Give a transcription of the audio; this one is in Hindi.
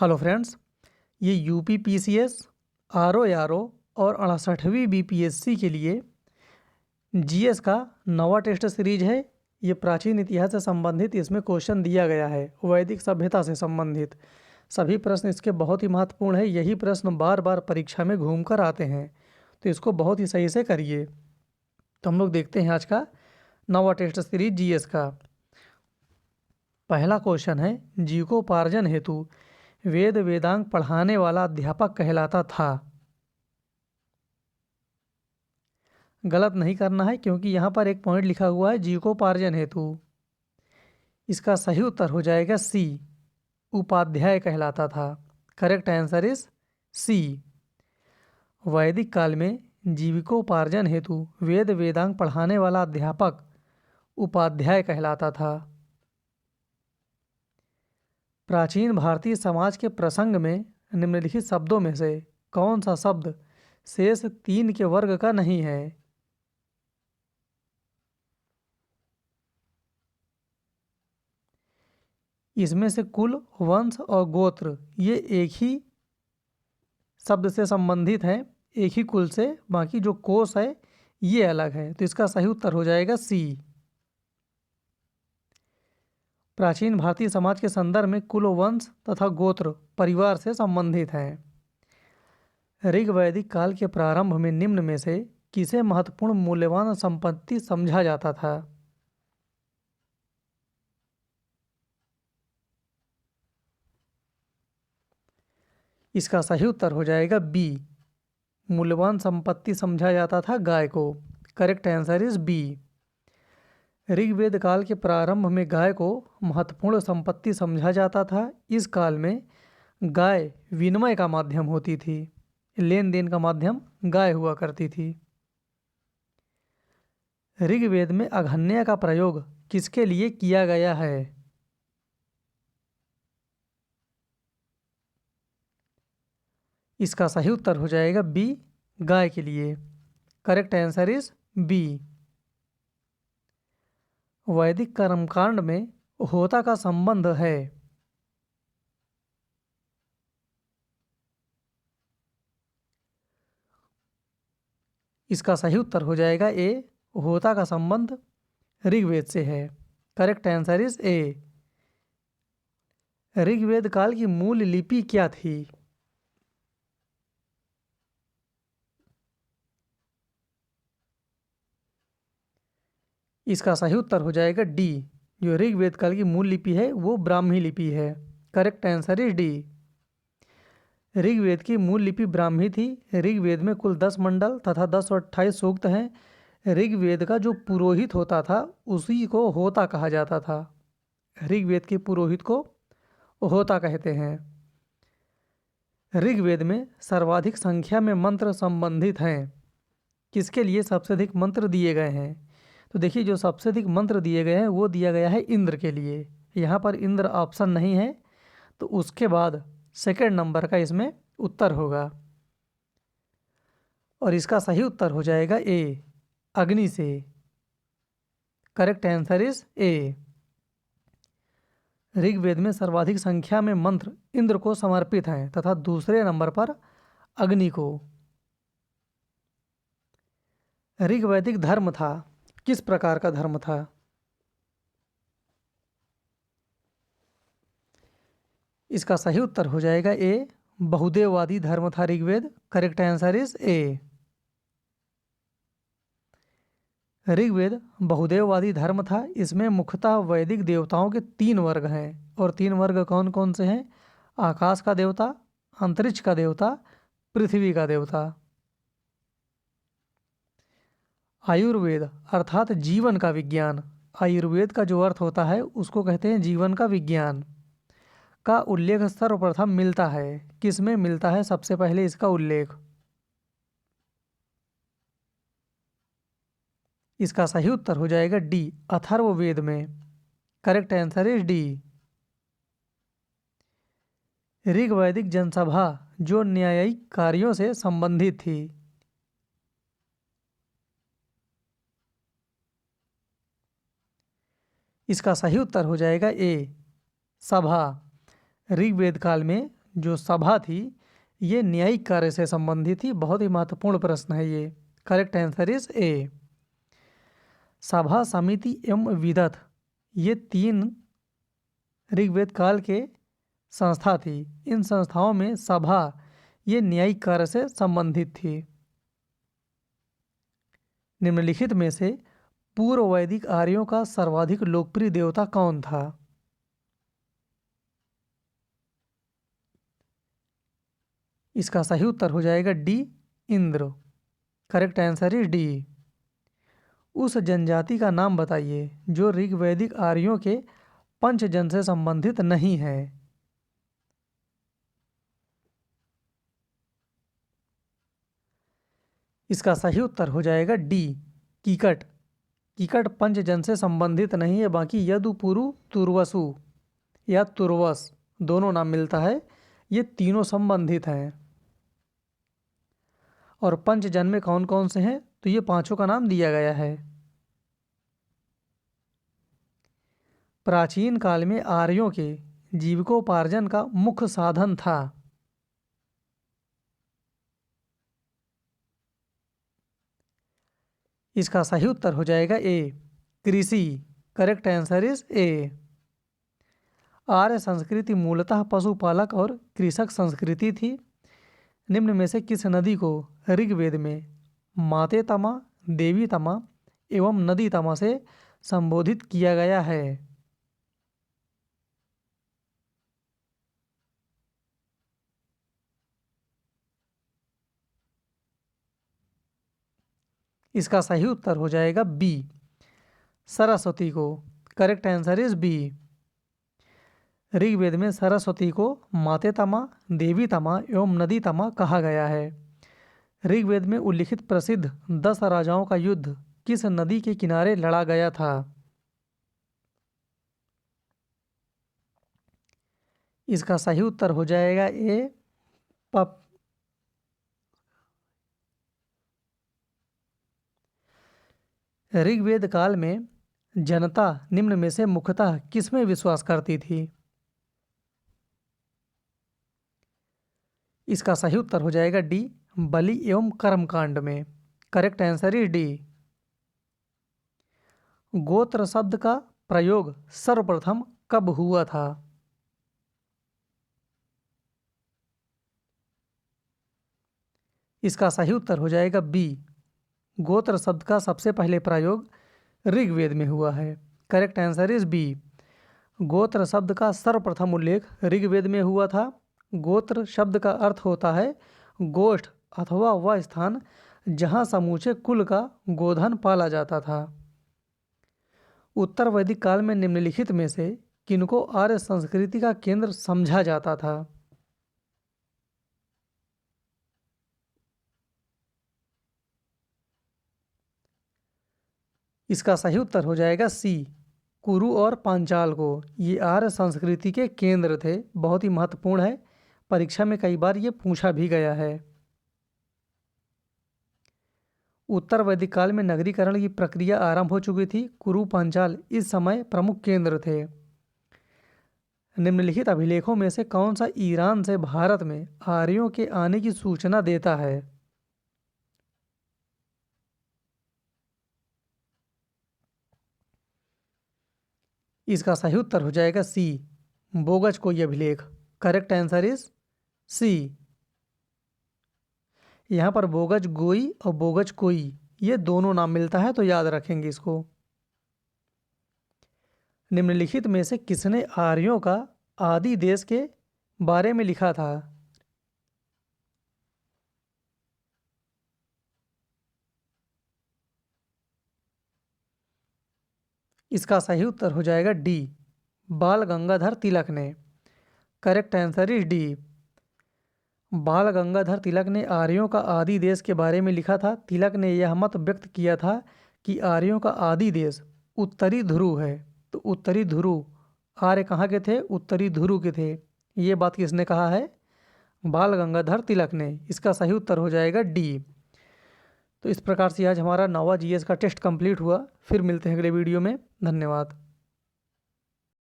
हेलो फ्रेंड्स, ये यूपी पीसीएस, आरओ और 68वीं बीपीएससी के लिए जीएस का नवा टेस्ट सीरीज है। ये प्राचीन इतिहास से संबंधित इसमें क्वेश्चन दिया गया है, वैदिक सभ्यता से संबंधित सभी प्रश्न इसके बहुत ही महत्वपूर्ण है। यही प्रश्न बार बार परीक्षा में घूम कर आते हैं, तो इसको बहुत ही सही से करिए। तो हम लोग देखते हैं आज का नवा टेस्ट सीरीज जीएस का। पहला क्वेश्चन है, जीविकोपार्जन हेतु वेद वेदांग पढ़ाने वाला अध्यापक कहलाता था। गलत नहीं करना है, क्योंकि यहाँ पर एक पॉइंट लिखा हुआ है जीविकोपार्जन हेतु। इसका सही उत्तर हो जाएगा सी, उपाध्याय कहलाता था। Correct answer is C. वैदिक काल में जीविकोपार्जन हेतु वेद वेदांग पढ़ाने वाला अध्यापक उपाध्याय कहलाता था। प्राचीन भारतीय समाज के प्रसंग में निम्नलिखित शब्दों में से कौन सा शब्द शेष 3 के वर्ग का नहीं है? इसमें से कुल, वंश और गोत्र ये एक ही शब्द से संबंधित हैं, एक ही कुल से। बाकी जो कोश है ये अलग है, तो इसका सही उत्तर हो जाएगा सी। प्राचीन भारतीय समाज के संदर्भ में कुल, वंश तथा गोत्र परिवार से संबंधित हैं। ऋग वैदिक काल के प्रारंभ में निम्न में से किसे महत्वपूर्ण मूल्यवान संपत्ति समझा जाता था? इसका सही उत्तर हो जाएगा बी, मूल्यवान संपत्ति समझा जाता था गाय को। Correct answer is B. Rigveda काल के प्रारंभ में गाय को महत्वपूर्ण संपत्ति समझा जाता था। इस काल में गाय विनिमय का माध्यम होती थी, लेन देन का माध्यम गाय हुआ करती थी। ऋग्वेद में अघन्या का प्रयोग किसके लिए किया गया है? इसका सही उत्तर हो जाएगा बी, गाय के लिए। Correct answer is B. वैदिक कर्मकांड में होता का संबंध है। इसका सही उत्तर हो जाएगा ए, होता का संबंध ऋग्वेद से है। Correct answer is A. Rigveda काल की मूल लिपि क्या थी? इसका सही उत्तर हो जाएगा डी, जो ऋग्वेद काल की मूल लिपि है वो ब्राह्मी लिपि है। Correct answer is D. Rigveda की मूल लिपि ब्राह्मी थी। ऋग्वेद में कुल 10 मंडल तथा 10 और 28 सूक्त हैं। ऋग्वेद का जो पुरोहित होता था उसी को होता कहा जाता था। ऋग्वेद के पुरोहित को होता कहते हैं। ऋग्वेद में सर्वाधिक संख्या में मंत्र संबंधित हैं। किसके लिए सबसे अधिक मंत्र दिए गए हैं? तो देखिए, जो सबसे अधिक मंत्र दिए गए हैं वो दिया गया है इंद्र के लिए। यहाँ पर इंद्र ऑप्शन नहीं है, तो उसके बाद सेकंड नंबर का इसमें उत्तर होगा, और इसका सही उत्तर हो जाएगा ए, अग्नि से। Correct answer is A. Rigveda में सर्वाधिक संख्या में मंत्र इंद्र को समर्पित हैं तथा दूसरे नंबर पर अग्नि को। ऋग्वैदिक धर्म था, किस प्रकार का धर्म था? इसका सही उत्तर हो जाएगा ए, बहुदेववादी धर्म था ऋग्वेद। Correct answer is A. ऋग्वेद बहुदेववादी धर्म था। इसमें मुख्यतः वैदिक देवताओं के 3 वर्ग हैं, और 3 वर्ग कौन कौन से हैं? आकाश का देवता, अंतरिक्ष का देवता, पृथ्वी का देवता। आयुर्वेद अर्थात जीवन का विज्ञान, आयुर्वेद का जो अर्थ होता है उसको कहते हैं जीवन का विज्ञान, का उल्लेख सर्वप्रथम मिलता है। किस में मिलता है सबसे पहले इसका उल्लेख? इसका सही उत्तर हो जाएगा डी, अथर्ववेद में। Correct answer is D. ऋग्वैदिक जनसभा जो न्यायिक कार्यों से संबंधित थी। इसका सही उत्तर हो जाएगा ए, सभा। ऋग्वेद काल में जो सभा थी ये न्यायिक कार्य से संबंधित थी। बहुत ही महत्वपूर्ण प्रश्न है ये। करेक्ट आंसर इज ए। सभा, समिति एवं विदत ये 3 ऋग्वेद काल के संस्था थी। इन संस्थाओं में सभा ये न्यायिक कार्य से संबंधित थी। निम्नलिखित में से पूर्व वैदिक आर्यों का सर्वाधिक लोकप्रिय देवता कौन था? इसका सही उत्तर हो जाएगा D, Indra. Correct answer is D. उस जनजाति का नाम बताइए जो ऋग्वैदिक आर्यों के पंचजन से संबंधित नहीं है। इसका सही उत्तर हो जाएगा डी, कीकट। कीकट पंचजन से संबंधित नहीं है। बाकी यदु, पुरु, तुर्वसु या तुर्वस दोनों नाम मिलता है। ये तीनों संबंधित हैं। और पंचजन में कौन कौन से हैं? तो ये 5 का नाम दिया गया है। प्राचीन काल में आर्यों के जीविकोपार्जन का मुख्य साधन था। इसका सही उत्तर हो जाएगा ए, कृषि। Correct answer is A. आर्य संस्कृति मूलतः पशुपालक और कृषक संस्कृति थी। निम्न में से किस नदी को ऋग्वेद में माते तमा, देवी तमा एवं नदी तमा से संबोधित किया गया है? इसका सही उत्तर हो जाएगा बी, सरस्वती को। Correct answer is B. Rigveda में सरस्वती को माते तमा, देवी तमा एवं नदी तमा कहा गया है। ऋग्वेद में उल्लिखित प्रसिद्ध 10 राजाओं का युद्ध किस नदी के किनारे लड़ा गया था? इसका सही उत्तर हो जाएगा ए, पप। ऋग्वेद काल में जनता निम्न में से मुख्यतः किसमें विश्वास करती थी? इसका सही उत्तर हो जाएगा डी, बलि एवं कर्मकांड में। Correct answer is D. गोत्र शब्द का प्रयोग सर्वप्रथम कब हुआ था? इसका सही उत्तर हो जाएगा बी, गोत्र शब्द का सबसे पहले प्रयोग ऋग्वेद में हुआ है। Correct answer is B. गोत्र शब्द का सर्वप्रथम उल्लेख ऋग्वेद में हुआ था। गोत्र शब्द का अर्थ होता है गोष्ठ अथवा वह स्थान जहाँ समूचे कुल का गोधन पाला जाता था। उत्तर वैदिक काल में निम्नलिखित में से किनको आर्य संस्कृति का केंद्र समझा जाता था? इसका सही उत्तर हो जाएगा सी, कुरु और पांचाल को। ये आर्य संस्कृति के केंद्र थे। बहुत ही महत्वपूर्ण है, परीक्षा में कई बार ये पूछा भी गया है। उत्तर वैदिक काल में नगरीकरण की प्रक्रिया आरंभ हो चुकी थी। कुरु पांचाल इस समय प्रमुख केंद्र थे। निम्नलिखित अभिलेखों में से कौन सा ईरान से भारत में आर्यों के आने की सूचना देता है? इसका सही उत्तर हो जाएगा सी, बोगज कोई अभिलेख। Correct answer is C. यहाँ पर बोगज गोई और बोगज कोई ये दोनों नाम मिलता है, तो याद रखेंगे इसको। निम्नलिखित में से किसने आर्यों का आदि देश के बारे में लिखा था? इसका सही उत्तर हो जाएगा डी, बाल गंगाधर तिलक ने। Correct answer is D. बाल गंगाधर तिलक ने आर्यों का आदि देश के बारे में लिखा था। तिलक ने यह मत व्यक्त किया था कि आर्यों का आदि देश उत्तरी ध्रुव है। तो उत्तरी ध्रुव आर्य कहाँ के थे? उत्तरी ध्रुव के थे। ये बात किसने कहा है? बाल गंगाधर तिलक ने। इसका सही उत्तर हो जाएगा डी। तो इस प्रकार से आज हमारा 9वां जीएस का टेस्ट कंप्लीट हुआ। फिर मिलते हैं अगले वीडियो में। धन्यवाद।